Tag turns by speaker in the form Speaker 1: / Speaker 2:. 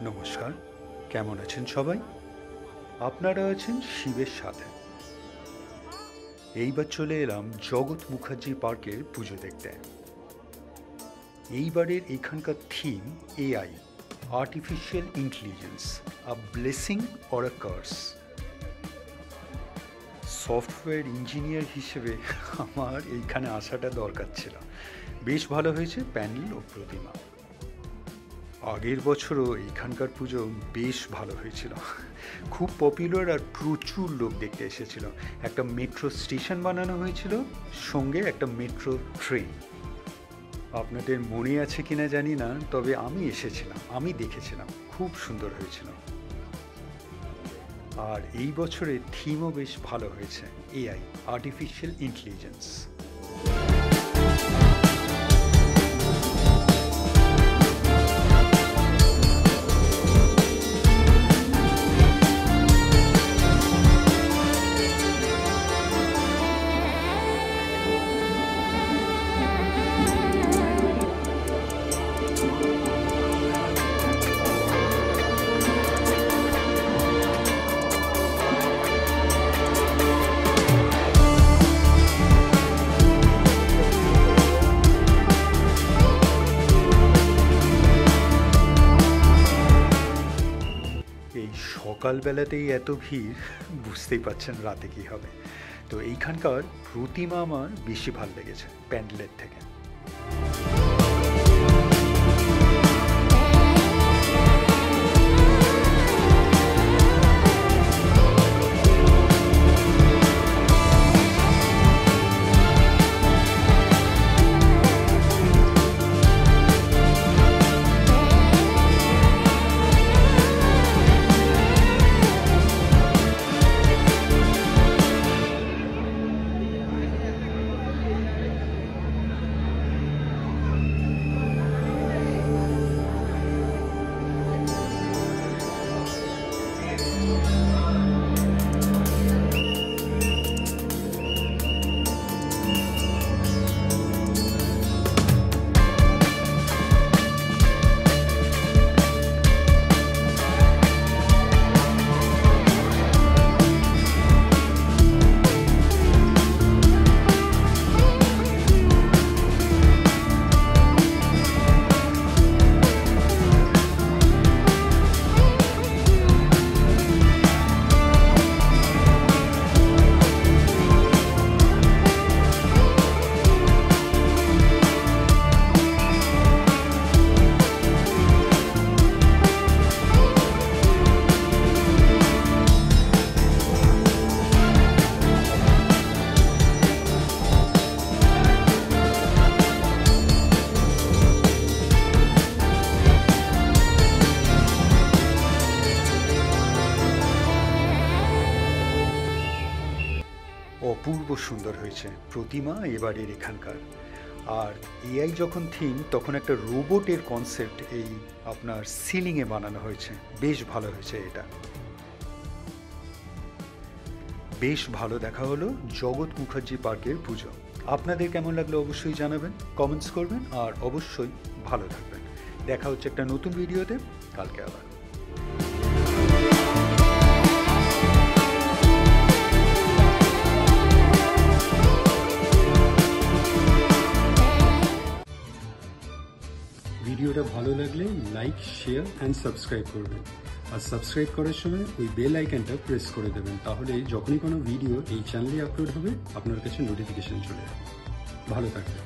Speaker 1: নমস্কার, কেমন আছেন সবাই? আপনারা আছেন শিবের সাথে। এইবার চলে এলাম জগৎ মুখার্জি পার্কের পুজো দেখতে। এইবারের এখানকার theme AI, artificial intelligence, a blessing or a curse. Software engineer হিসেবে আমার এইখানে আসাটা দরকার ছিল। বেশ ভালো হয়েছে প্যান্ডেল ও প্রতিমা। আগের বছরও এখানকার পুজো বেশ ভালো হয়েছিল, খুব পপুলার আর প্রচুর লোক দেখতে এসেছিল। একটা মেট্রো স্টেশন বানানো হয়েছিল, সঙ্গে একটা মেট্রো ট্রেন। আপনাদের মনে আছে কিনা জানি না, তবে আমি এসেছিলাম, আমি দেখেছিলাম, খুব সুন্দর হয়েছিল। আর এই বছরের থিমও বেশ ভালো হয়েছে, এআই, আর্টিফিশিয়াল ইন্টেলিজেন্স। এই সকালবেলাতেই এত ভিড়, বুঝতেই পারছেন রাতে কী হবে। তো এইখানকার প্রতিমা আমার বেশি ভালো লেগেছে প্যান্ডেলের থেকে। অপূর্ব সুন্দর হয়েছে প্রতিমা এবারের এখানকার। আর এআই যখন থিম, তখন একটা রোবটের কনসেপ্ট এই আপনার সিলিংয়ে বানানো হয়েছে, বেশ ভালো হয়েছে এটা। বেশ ভালো দেখা হলো জগৎ মুখার্জি পার্কের পুজো। আপনাদের কেমন লাগলো অবশ্যই জানাবেন, কমেন্টস করবেন, আর অবশ্যই ভালো থাকবেন। দেখা হচ্ছে একটা নতুন ভিডিওতে কালকে আবার। ভিডিওটা ভালো লাগলে লাইক, শেয়ার অ্যান্ড সাবস্ক্রাইব করবেন। আর সাবস্ক্রাইব করার সময় ওই বেল আইকনটা প্রেস করে দেবেন, তাহলে যখনই কোনো ভিডিও এই চ্যানেলে আপলোড হবে আপনার কাছে নোটিফিকেশন চলে যাবে। ভালো থাকবেন।